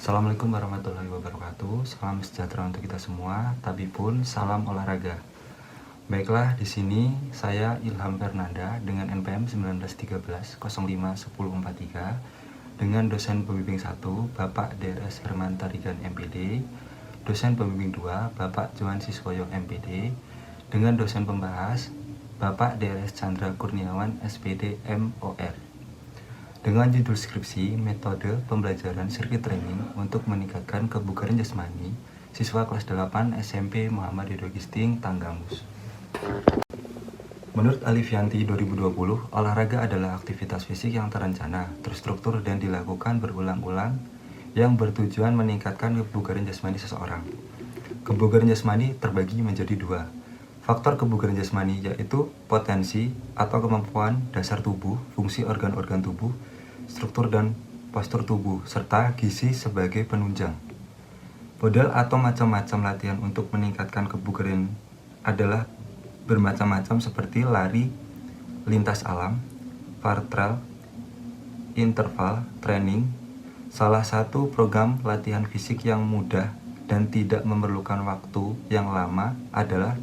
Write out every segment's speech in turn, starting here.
Assalamualaikum warahmatullahi wabarakatuh. Salam sejahtera untuk kita semua, tapi pun salam olahraga. Baiklah, di sini saya Ilham Fernanda dengan NPM 1913 05 1043 dengan dosen pembimbing 1 Bapak DRS Herman Tarigan MPD, dosen pembimbing 2 Bapak Johan Siswoyo MPD, dengan dosen pembahas Bapak DRS Chandra Kurniawan SPD MOR. Dengan judul skripsi metode pembelajaran sirkuit training untuk meningkatkan kebugaran jasmani siswa kelas 8 SMP Muhammad Ridho Gisting Tanggamus. Menurut Alifianti 2020, olahraga adalah aktivitas fisik yang terencana, terstruktur dan dilakukan berulang-ulang yang bertujuan meningkatkan kebugaran jasmani seseorang. Kebugaran jasmani terbagi menjadi dua. Faktor kebugaran jasmani yaitu potensi atau kemampuan dasar tubuh, fungsi organ-organ tubuh, struktur dan postur tubuh, serta gizi sebagai penunjang. Model atau macam-macam latihan untuk meningkatkan kebugaran adalah bermacam-macam seperti lari lintas alam, far trail, interval training. Salah satu program latihan fisik yang mudah dan tidak memerlukan waktu yang lama adalah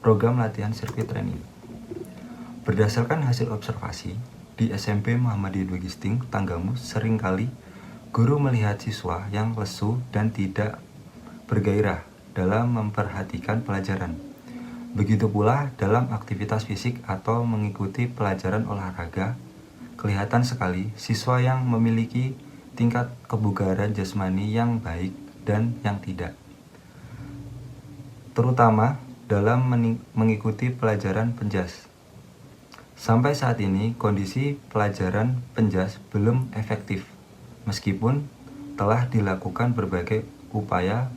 program latihan sirkuit training. Berdasarkan hasil observasi, di SMP Muhammad Ridho Gisting Tanggamus seringkali guru melihat siswa yang lesu dan tidak bergairah dalam memperhatikan pelajaran. Begitu pula dalam aktivitas fisik atau mengikuti pelajaran olahraga, kelihatan sekali siswa yang memiliki tingkat kebugaran jasmani yang baik dan yang tidak. Terutama dalam mengikuti pelajaran penjas. Sampai saat ini kondisi pelajaran penjas belum efektif, meskipun telah dilakukan berbagai upaya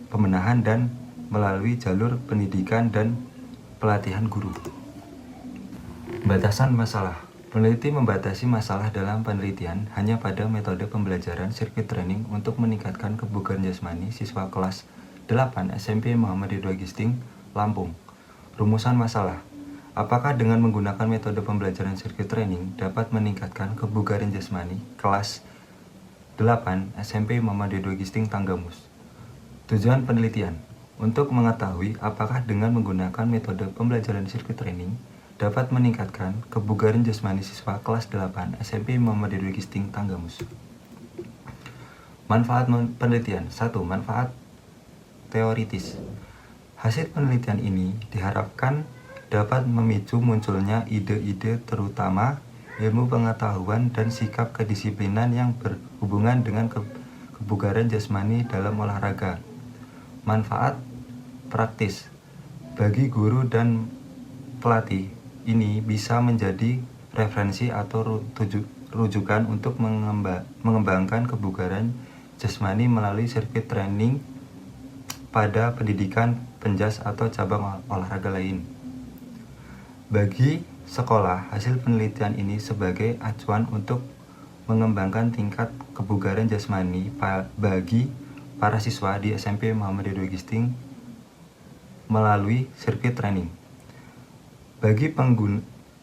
pembenahan dan melalui jalur pendidikan dan pelatihan guru. Batasan masalah. Peneliti membatasi masalah dalam penelitian hanya pada metode pembelajaran sirkuit training untuk meningkatkan kebugaran jasmani siswa kelas 8 SMP Muhammad Ridho Gisting, Lampung. Rumusan masalah. Apakah dengan menggunakan metode pembelajaran sirkuit training dapat meningkatkan kebugaran jasmani kelas 8 SMP Muhammad Ridho Gisting Tanggamus? Tujuan penelitian untuk mengetahui apakah dengan menggunakan metode pembelajaran sirkuit training dapat meningkatkan kebugaran jasmani siswa kelas 8 SMP Muhammad Ridho Gisting Tanggamus. Manfaat penelitian. 1. Manfaat teoritis. Hasil penelitian ini diharapkan dapat memicu munculnya ide-ide terutama ilmu pengetahuan dan sikap kedisiplinan yang berhubungan dengan kebugaran jasmani dalam olahraga. Manfaat praktis. Bagi guru dan pelatih, ini bisa menjadi referensi atau rujukan untuk mengembangkan kebugaran jasmani melalui sirkuit training pada pendidikan penjas atau cabang olahraga lain. Bagi sekolah, hasil penelitian ini sebagai acuan untuk mengembangkan tingkat kebugaran jasmani bagi para siswa di SMP Muhammad Ridho Gisting melalui sirkuit training. Bagi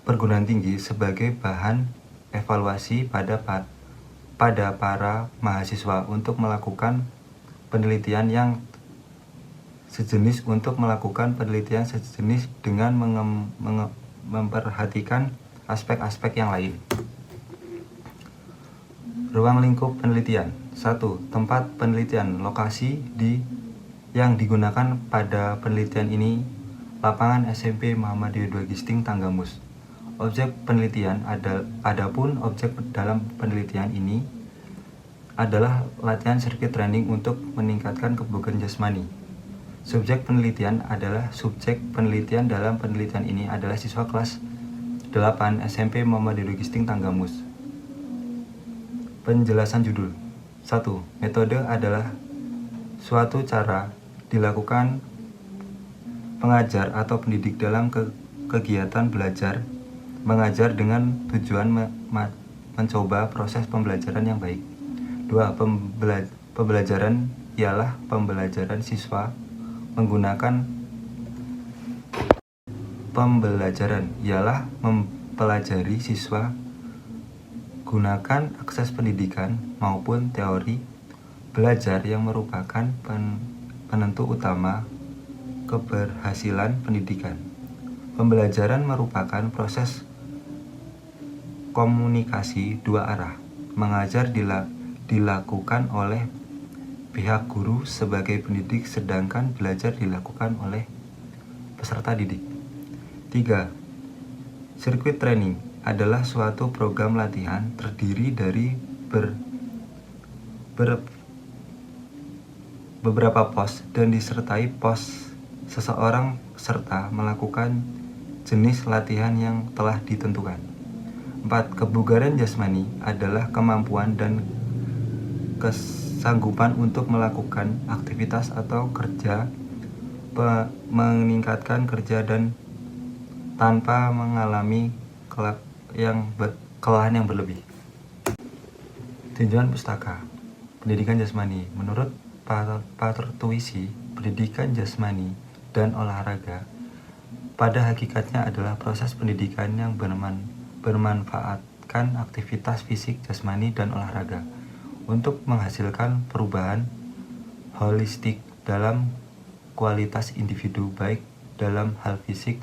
perguruan tinggi sebagai bahan evaluasi pada para mahasiswa untuk melakukan penelitian dengan memperhatikan aspek-aspek yang lain. Ruang lingkup penelitian. 1. Tempat penelitian. Lokasi yang digunakan pada penelitian ini lapangan SMP Muhammad Ridho Gisting Tanggamus. Objek penelitian adapun objek dalam penelitian ini adalah latihan sirkuit training untuk meningkatkan kebugaran jasmani. Subjek penelitian dalam penelitian ini adalah siswa kelas 8 SMP Muhammad Ridho Gisting Tanggamus. Penjelasan judul. 1. Metode adalah suatu cara dilakukan pengajar atau pendidik dalam kegiatan belajar mengajar dengan tujuan mencoba proses pembelajaran yang baik. 2. Pembelajaran ialah pembelajaran siswa mempelajari siswa Gunakan akses pendidikan maupun teori belajar yang merupakan penentu utama keberhasilan pendidikan. Pembelajaran merupakan proses komunikasi dua arah. Mengajar dilakukan oleh pihak guru sebagai pendidik, sedangkan belajar dilakukan oleh peserta didik. 3. Sirkuit training adalah suatu program latihan terdiri dari beberapa pos dan disertai pos seseorang serta melakukan jenis latihan yang telah ditentukan. 4. Kebugaran jasmani adalah kemampuan dan kesanggupan untuk melakukan aktivitas atau kerja, meningkatkan kerja dan tanpa mengalami kelelahan yang berlebih. Tinjauan pustaka. Pendidikan jasmani. Menurut Pak Tuisi, pendidikan jasmani dan olahraga pada hakikatnya adalah proses pendidikan yang bermanfaatkan aktivitas fisik, jasmani, dan olahraga untuk menghasilkan perubahan holistik dalam kualitas individu, baik dalam hal fisik,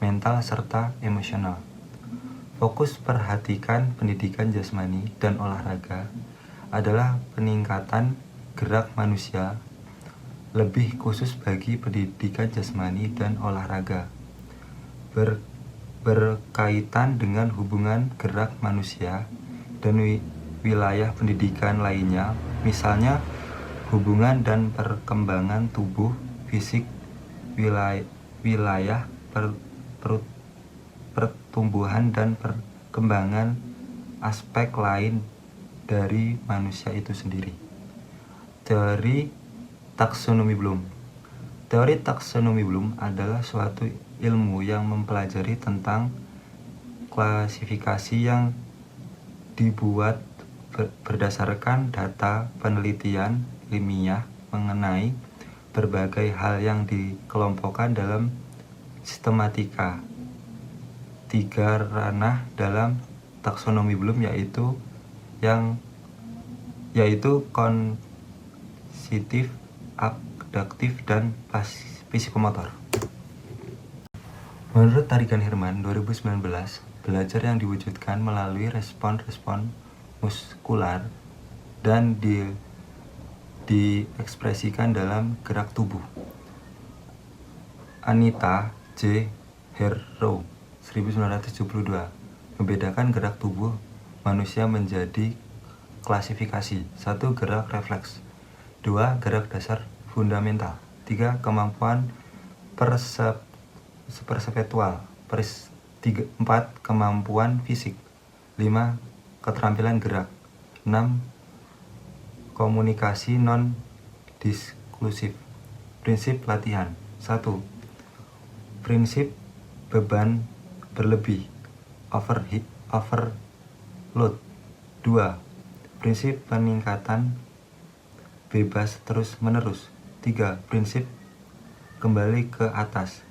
mental, serta emosional. Fokus perhatikan pendidikan jasmani dan olahraga adalah peningkatan gerak manusia, lebih khusus bagi pendidikan jasmani dan olahraga berkaitan dengan hubungan gerak manusia dan wilayah pendidikan lainnya, misalnya hubungan dan perkembangan tubuh, fisik, wilayah pertumbuhan dan perkembangan aspek lain dari manusia itu sendiri. Teori taksonomi Bloom. Teori taksonomi Bloom adalah suatu ilmu yang mempelajari tentang klasifikasi yang dibuat berdasarkan data penelitian ilmiah mengenai berbagai hal yang dikelompokkan dalam sistematika. 3 ranah dalam taksonomi Bloom yaitu kognitif, adaptif, dan psikomotor. Menurut Tarigan Herman 2019, belajar yang diwujudkan melalui respon-respon muskular dan diekspresikan dalam gerak tubuh. Anita J. Herro 1972 membedakan gerak tubuh manusia menjadi klasifikasi. 1. Gerak refleks. 2. Gerak dasar fundamental. 3. Kemampuan perseptual. 4. Kemampuan fisik. 5. Keterampilan gerak. 6. Komunikasi non-diskursif. Prinsip latihan. 1. Prinsip beban berlebih, overload. 2. Prinsip peningkatan bebas terus-menerus. 3. Prinsip kembali ke atas.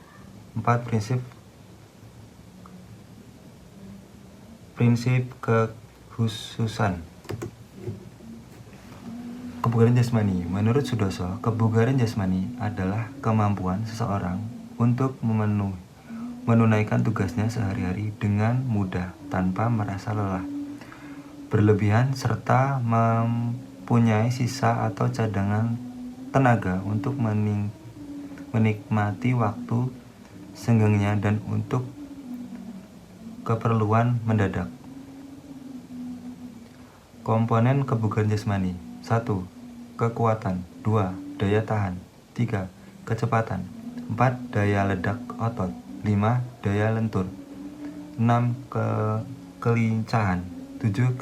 4. Prinsip kekhususan. Kebugaran jasmani. Menurut Sudoso, kebugaran jasmani adalah kemampuan seseorang untuk menunaikan tugasnya sehari-hari dengan mudah tanpa merasa lelah, berlebihan, serta mempunyai sisa atau cadangan tenaga untuk menikmati waktu senggangnya dan untuk keperluan mendadak. Komponen kebugaran jasmani. 1. Kekuatan. 2. Daya tahan. 3. Kecepatan. 4. Daya ledak otot. 5. Daya lentur. 6. Kelincahan. 7.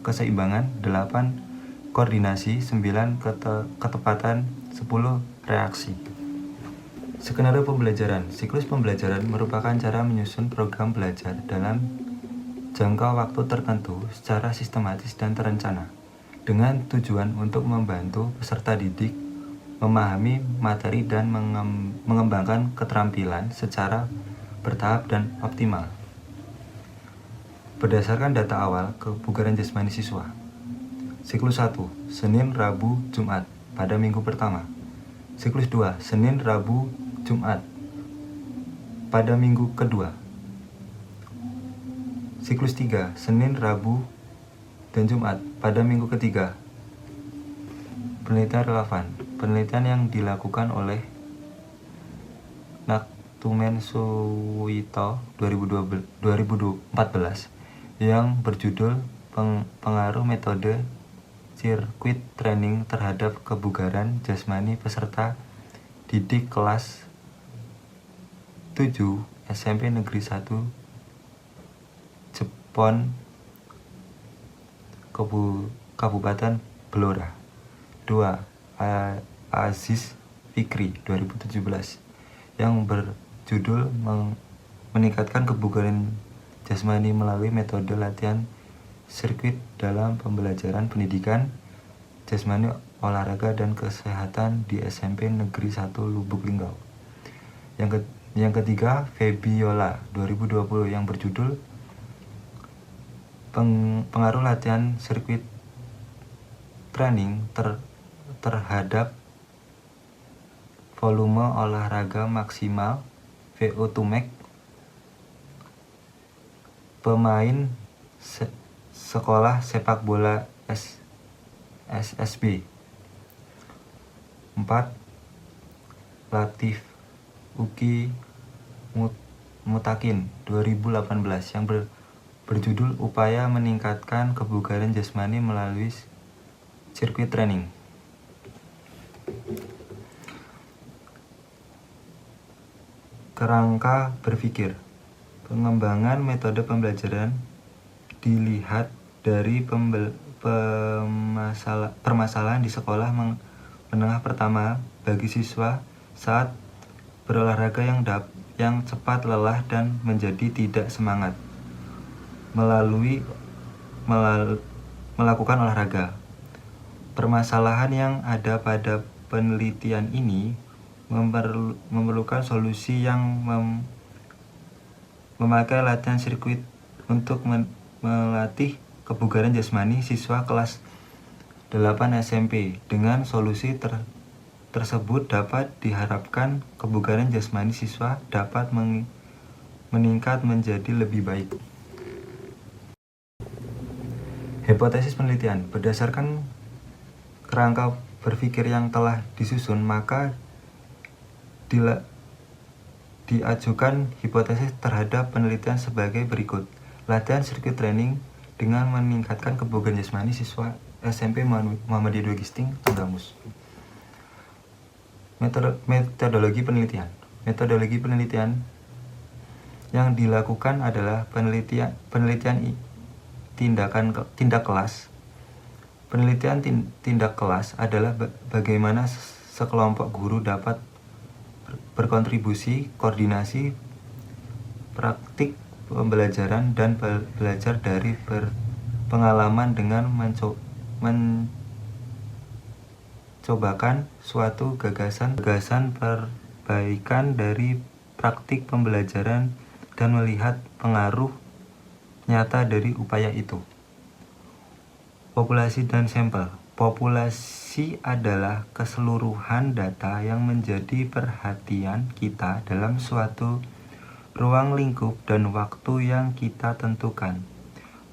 Keseimbangan. 8. Koordinasi. 9. Ketepatan. 10. Reaksi. Skenario pembelajaran. Siklus pembelajaran merupakan cara menyusun program belajar dalam jangka waktu tertentu secara sistematis dan terencana, dengan tujuan untuk membantu peserta didik memahami materi dan mengembangkan keterampilan secara bertahap dan optimal. Berdasarkan data awal kebugaran jasmani siswa, siklus 1, Senin, Rabu, Jumat pada minggu pertama. Siklus 2, Senin, Rabu, Jumat pada minggu kedua. Siklus 3, Senin, Rabu, dan Jumat pada minggu ketiga. Penelitian relevan. Penelitian yang dilakukan oleh Naktumen Suwito 2014 yang berjudul pengaruh metode sirkuit training terhadap kebugaran jasmani peserta didik kelas 7 SMP Negeri 1 Jepon Kabupaten Blora. 2. Aziz Fikri 2017 yang berjudul meningkatkan kebugaran jasmani melalui metode latihan sirkuit dalam pembelajaran pendidikan jasmani, olahraga, dan kesehatan di SMP Negeri 1 Lubuk Linggau. Yang ketiga, Febiola 2020 yang berjudul pengaruh latihan sirkuit training terhadap volume olahraga maksimal VO2 max pemain sekolah sepak bola SSB. 4. Latif Uki Mutakin 2018 yang berjudul upaya meningkatkan kebugaran jasmani melalui sirkuit training. Kerangka berpikir. Pengembangan metode pembelajaran dilihat dari permasalahan di sekolah menengah pertama bagi siswa saat berolahraga yang cepat lelah dan menjadi tidak semangat melakukan olahraga. Permasalahan yang ada pada penelitian ini memerlukan solusi yang memakai latihan sirkuit untuk melatih kebugaran jasmani siswa kelas 8 SMP. Dengan solusi tersebut dapat diharapkan kebugaran jasmani siswa dapat meningkat menjadi lebih baik. Hipotesis penelitian. Berdasarkan kerangka berpikir yang telah disusun, maka diajukan hipotesis terhadap penelitian sebagai berikut. Latihan sirkuit training dengan meningkatkan kebugaran jasmani siswa SMP Muhammadiyah 2 Gisting, Tanggamus. Metodologi penelitian. Metodologi penelitian yang dilakukan adalah penelitian tindak kelas. Penelitian tindak kelas adalah bagaimana sekelompok guru dapat berkontribusi, koordinasi, praktik pembelajaran, dan belajar dari pengalaman dengan mencobakan suatu gagasan perbaikan dari praktik pembelajaran dan melihat pengaruh nyata dari upaya itu. Populasi dan sampel. Populasi adalah keseluruhan data yang menjadi perhatian kita dalam suatu ruang lingkup dan waktu yang kita tentukan.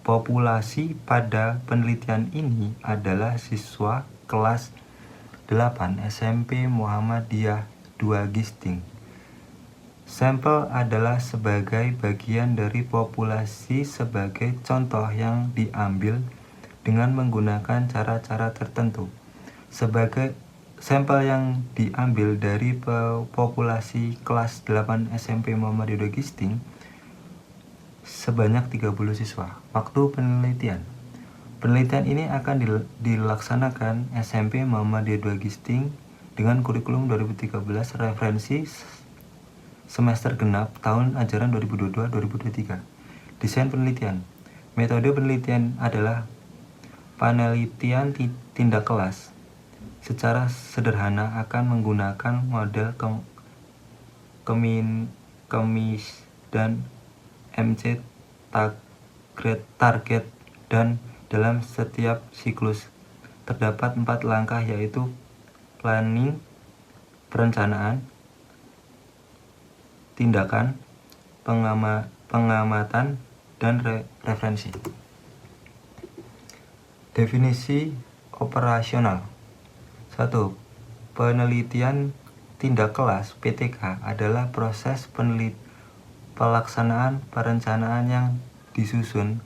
Populasi pada penelitian ini adalah siswa kelas 8 SMP Muhammadiyah 2 Gisting. Sampel adalah sebagai bagian dari populasi sebagai contoh yang diambil dengan menggunakan cara-cara tertentu. Sebagai sampel yang diambil dari populasi kelas 8 SMP Muhammadiyah 2 Gisting sebanyak 30 siswa. Waktu penelitian. Penelitian ini akan dilaksanakan SMP Muhammadiyah 2 Gisting dengan kurikulum 2013 referensi semester genap tahun ajaran 2022-2023. Desain penelitian. Metode penelitian adalah penelitian tindak kelas. Secara sederhana akan menggunakan model Kemis dan MC target, dan dalam setiap siklus terdapat 4 langkah, yaitu planning, perencanaan, tindakan, pengamatan, dan referensi. Definisi operasional. 1. Penelitian tindak kelas (PTK) adalah proses pelaksanaan perencanaan yang disusun,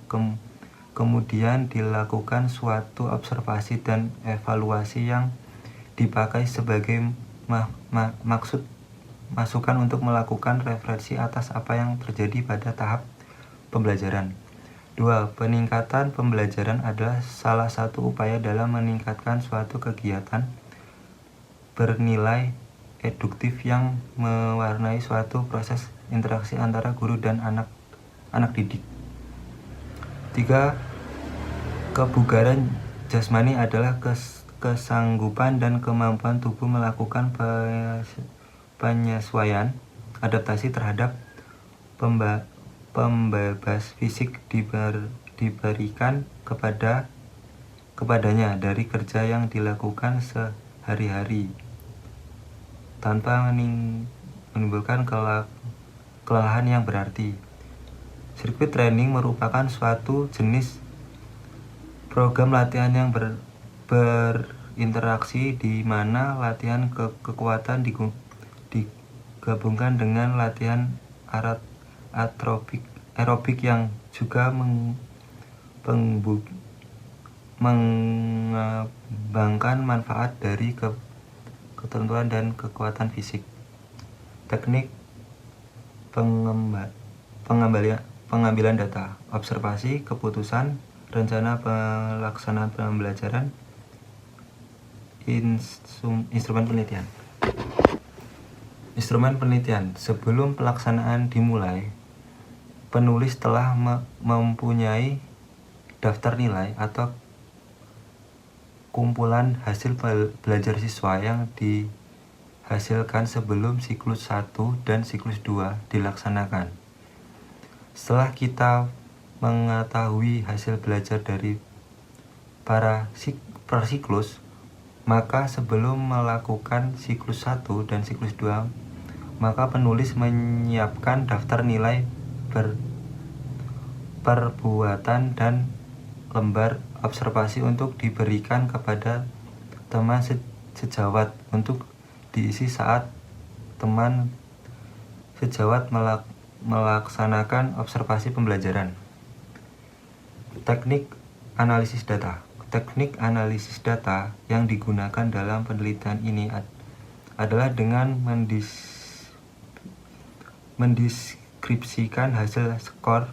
kemudian dilakukan suatu observasi dan evaluasi yang dipakai sebagai masukan untuk melakukan referensi atas apa yang terjadi pada tahap pembelajaran. 2. Peningkatan pembelajaran adalah salah satu upaya dalam meningkatkan suatu kegiatan bernilai eduktif yang mewarnai suatu proses interaksi antara guru dan anak didik. 3. Kebugaran jasmani adalah kesanggupan dan kemampuan tubuh melakukan penyesuaian adaptasi terhadap pembebas fisik diberikan kepadanya dari kerja yang dilakukan sehari-hari tanpa menimbulkan kelelahan yang berarti. Sirkuit training merupakan suatu jenis program latihan yang berinteraksi di mana latihan kekuatan digabungkan dengan latihan aerobik yang juga mengembangkan manfaat dari ketentuan dan kekuatan fisik. Teknik pengambilan data, observasi, keputusan, rencana pelaksanaan pembelajaran, instrumen penelitian. Instrumen penelitian. Sebelum pelaksanaan dimulai, penulis telah mempunyai daftar nilai atau kumpulan hasil belajar siswa yang dihasilkan sebelum siklus 1 dan siklus 2 dilaksanakan. Setelah kita mengetahui hasil belajar dari per siklus, maka sebelum melakukan siklus 1 dan siklus 2, maka penulis menyiapkan daftar nilai perbuatan dan lembar observasi untuk diberikan kepada teman sejawat untuk diisi saat teman sejawat melaksanakan observasi pembelajaran. Teknik analisis data. Teknik analisis data yang digunakan dalam penelitian ini adalah dengan mendeskripsikan hasil skor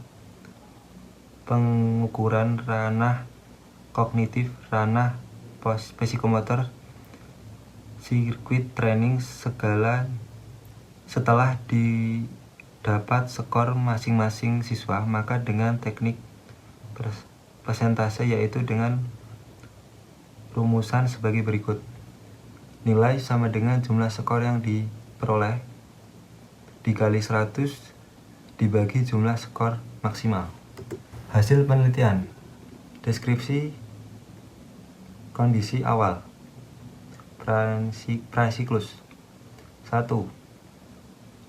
pengukuran ranah kognitif, ranah psikomotor, sirkuit training setelah didapat skor masing-masing siswa, maka dengan teknik persentase, yaitu dengan rumusan sebagai berikut. Nilai sama dengan jumlah skor yang diperoleh dikali 100 dibagi jumlah skor maksimal. Hasil penelitian. Deskripsi kondisi awal prasiklus. 1.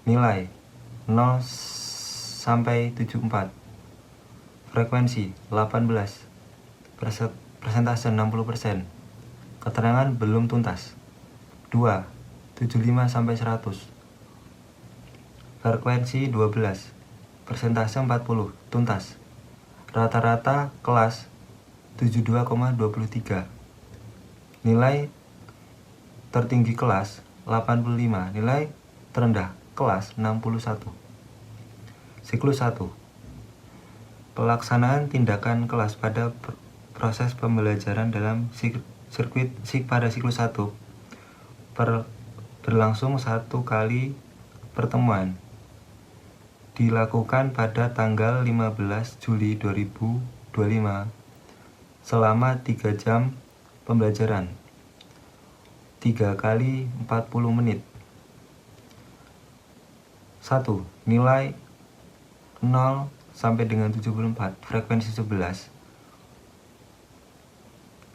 Nilai 0 sampai 74. Frekuensi 18. Persentase 60%. Keterangan belum tuntas. 2. 75 sampai 100. Frekuensi 12. Persentase 40. Tuntas. Rata-rata kelas 72,23. Nilai tertinggi kelas 85. Nilai terendah kelas 61. Siklus 1. Pelaksanaan tindakan kelas pada proses pembelajaran dalam sirkuit pada siklus 1 berlangsung 1 kali pertemuan. Dilakukan pada tanggal 15 Juli 2025 selama 3 jam pembelajaran, 3 kali 40 menit. 1. Nilai 0 sampai dengan 74, frekuensi 11,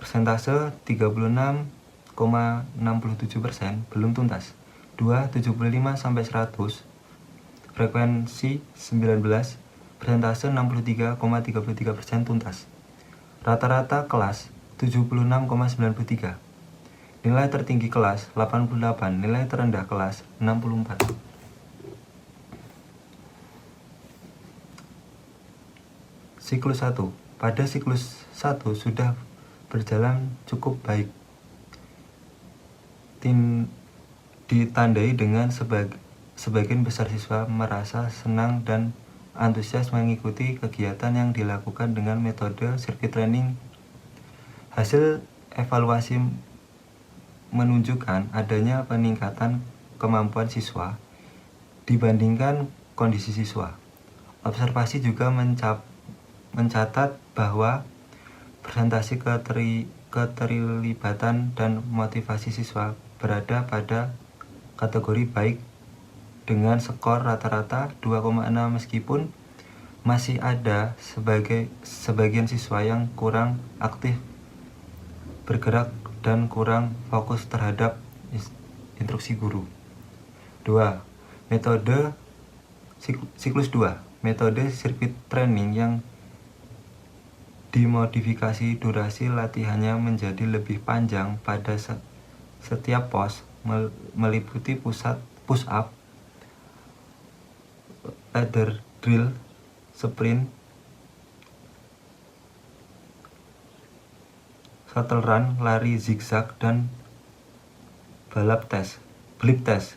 persentase 36,67% belum tuntas. 2, 75 sampai 100, frekuensi 19, persentase 63,33% tuntas. Rata-rata kelas 76,93. Nilai tertinggi kelas 88, nilai terendah kelas 64. Siklus 1. Pada siklus 1 sudah berjalan cukup baik. Ditandai dengan sebagian besar siswa merasa senang dan antusias mengikuti kegiatan yang dilakukan dengan metode circuit training. Hasil evaluasi menunjukkan adanya peningkatan kemampuan siswa dibandingkan kondisi siswa. Observasi juga mencatat bahwa presentasi keterlibatan dan motivasi siswa berada pada kategori baik dengan skor rata-rata 2,6, meskipun masih ada sebagian siswa yang kurang aktif bergerak dan kurang fokus terhadap instruksi guru. 2. Metode siklus 2. Metode circuit training yang dimodifikasi durasi latihannya menjadi lebih panjang pada setiap pos, meliputi push up, ladder drill, sprint, shuttle run, lari zigzag, dan blip test.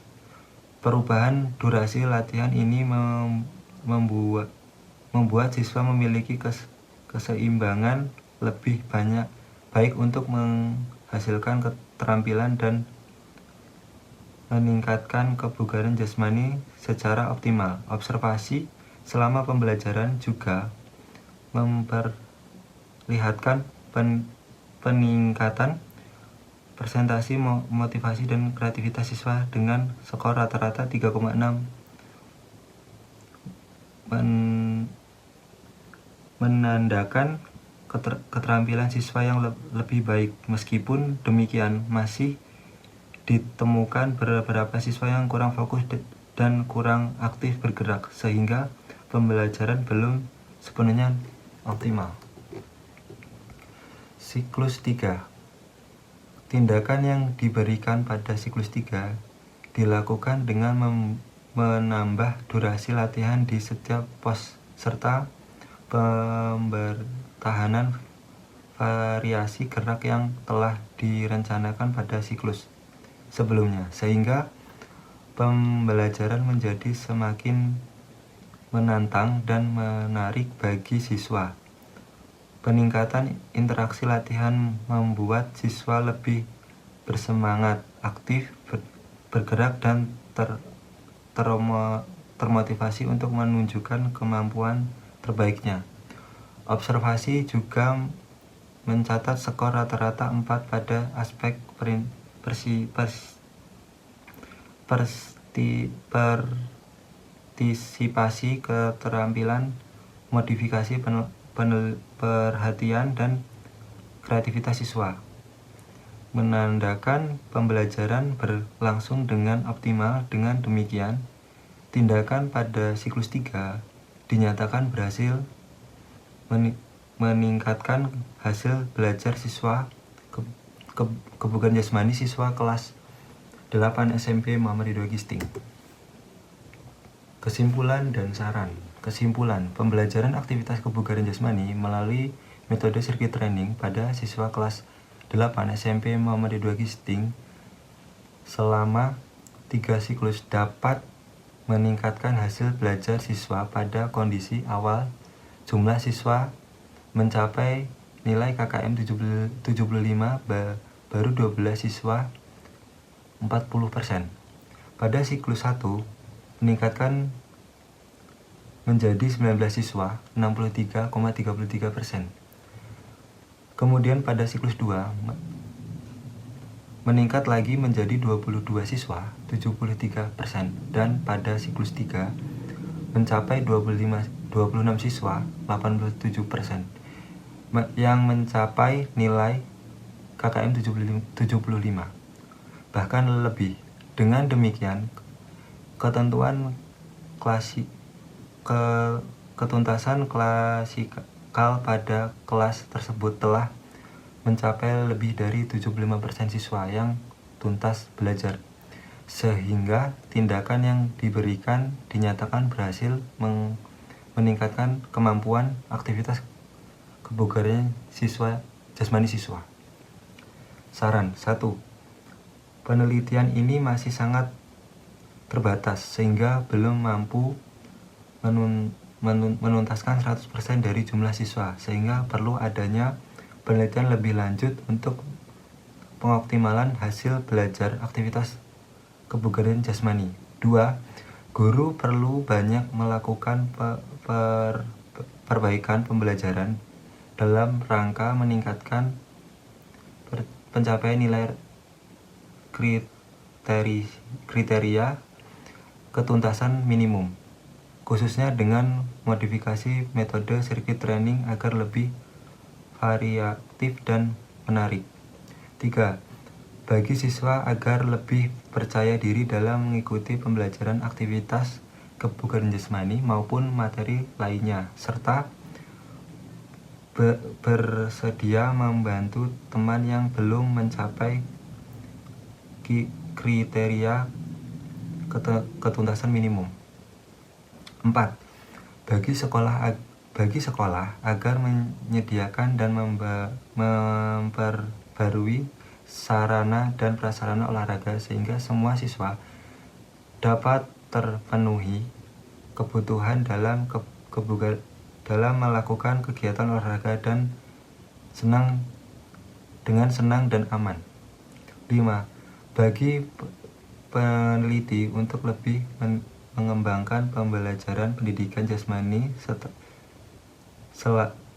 Perubahan durasi latihan ini membuat siswa memiliki keseimbangan lebih baik untuk menghasilkan keterampilan dan meningkatkan kebugaran jasmani secara optimal. Observasi selama pembelajaran juga memperlihatkan peningkatan presentasi, motivasi, dan kreativitas siswa dengan skor rata-rata 3,6, menandakan keterampilan siswa yang lebih baik. Meskipun demikian, masih ditemukan beberapa siswa yang kurang fokus dan kurang aktif bergerak, sehingga pembelajaran belum sepenuhnya optimal. Siklus 3. Tindakan yang diberikan pada siklus 3 dilakukan dengan menambah durasi latihan di setiap pos serta pembertahanan variasi gerak yang telah direncanakan pada siklus sebelumnya, sehingga pembelajaran menjadi semakin menantang dan menarik bagi siswa. Peningkatan interaksi latihan membuat siswa lebih bersemangat, aktif, bergerak, dan termotivasi untuk menunjukkan kemampuan terbaiknya. Observasi juga mencatat skor rata-rata 4 pada aspek partisipasi, keterampilan, modifikasi, perhatian, dan kreativitas siswa, menandakan pembelajaran berlangsung dengan optimal. Dengan demikian, tindakan pada siklus 3 dinyatakan berhasil meningkatkan hasil belajar siswa, kebugaran jasmani siswa kelas 8 SMP Muhammad Ridho Gisting. Kesimpulan dan saran. Kesimpulan, pembelajaran aktivitas kebugaran jasmani melalui metode circuit training pada siswa kelas 8 SMP Muhammad Ridho Gisting selama 3 siklus dapat meningkatkan hasil belajar siswa. Pada kondisi awal, jumlah siswa mencapai nilai KKM 75, baru 12 siswa 40%. Pada siklus 1, meningkatkan menjadi 19 siswa 63,33%. Kemudian pada siklus 2 meningkat lagi menjadi 22 siswa 73%, dan pada siklus 3 mencapai 25 26 siswa, 87%, yang mencapai nilai KKM 75, bahkan lebih. Dengan demikian, ketentuan ketuntasan klasikal pada kelas tersebut telah mencapai lebih dari 75% siswa yang tuntas belajar, sehingga tindakan yang diberikan dinyatakan berhasil meningkatkan kemampuan aktivitas kebugaran jasmani siswa. Saran 1. Penelitian ini masih sangat terbatas sehingga belum mampu menuntaskan 100% dari jumlah siswa, sehingga perlu adanya penelitian lebih lanjut untuk pengoptimalan hasil belajar aktivitas kebugaran jasmani. 2. Guru perlu banyak melakukan perbaikan pembelajaran dalam rangka meningkatkan pencapaian nilai kriteria ketuntasan minimum, khususnya dengan modifikasi metode circuit training agar lebih variatif dan menarik. 3. Bagi siswa agar lebih percaya diri dalam mengikuti pembelajaran aktivitas kebugaran jasmani maupun materi lainnya, serta bersedia membantu teman yang belum mencapai kriteria ketuntasan minimum. 4. Bagi sekolah agar menyediakan dan memperbarui sarana dan prasarana olahraga sehingga semua siswa dapat terpenuhi kebutuhan dalam melakukan kegiatan olahraga dan dengan senang dan aman. 5. Bagi peneliti untuk lebih mengembangkan pembelajaran pendidikan jasmani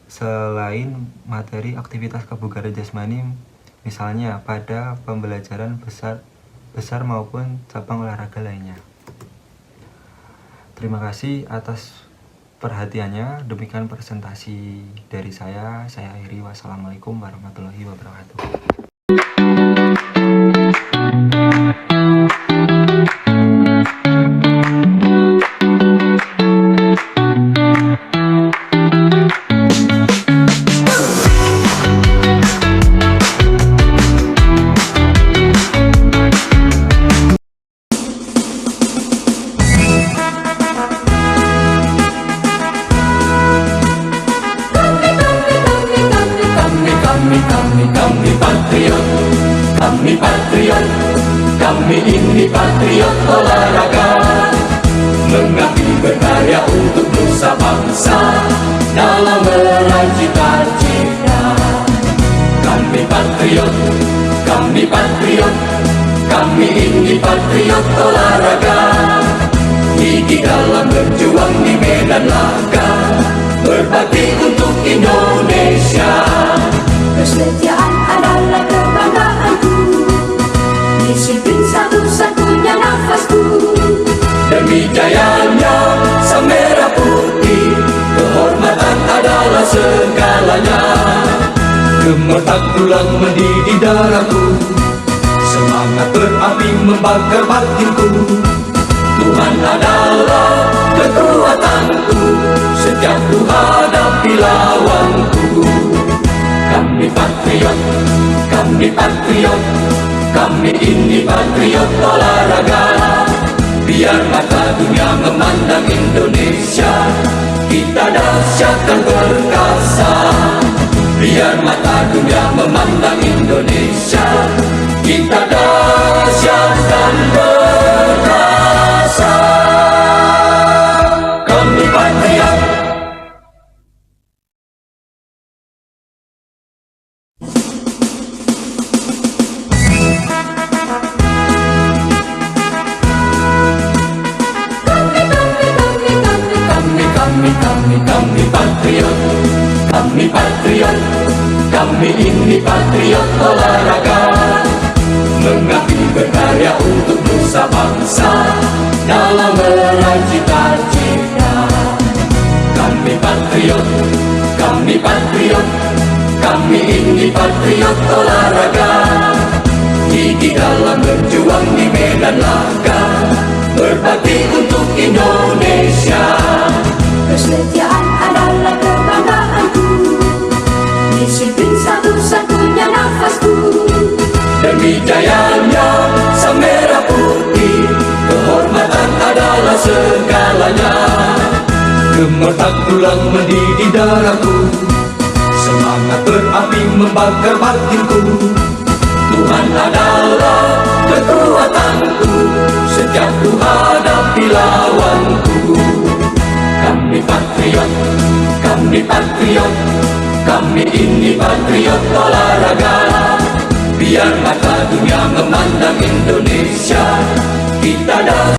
selain materi aktivitas kebugaran jasmani, misalnya pada pembelajaran besar maupun cabang olahraga lainnya. Terima kasih atas perhatiannya. Demikian presentasi dari saya akhiri. Wassalamualaikum warahmatullahi wabarakatuh. Kami ini patriot olahraga, mengabdi berkarya untuk nusa bangsa dalam meraih cita-cita. Kami patriot, kami ini patriot olahraga, gigi dalam berjuang di medan laga, berbakti untuk Indonesia. Kesetiaan adalah kebanggaanku, disiplin satu-satunya nafasku. Demi jayanya sang merah putih, kehormatan adalah segalanya. Gemetar tulang mendidih darahku, semangat berapi membakar batinku. Tuhan adalah kekuatanku, setiap ku hadapi lawanku. Kami patriot, kami ini patriot olahraga. Biar mata dunia memandang Indonesia, kita dahsyat dan perkasa. Biar mata dunia memandang Indonesia, kita dahsyat dan perkasa. Kami patriot. Kami ini patriot olahraga, mengabdi berkarya untuk nusa bangsa dalam meraih cita-cita. patriot, kami ini patriot olahraga. Gigi dalam berjuang di medan laga, berbakti untuk Indonesia. Kesetiaan adalah kebanggaanku, disiplin satu-satunya nafasku. Demi jayanya sang merah putih, kehormatan adalah segalanya. Gemetar tulang mendidih darahku, semangat berapi membakar batinku. Tuhan adalah kekuatanku, sejak ku hadapi lawanku. Kami patriot, kami ini patriot olahraga. Biar mata dunia memandang Indonesia, kita dah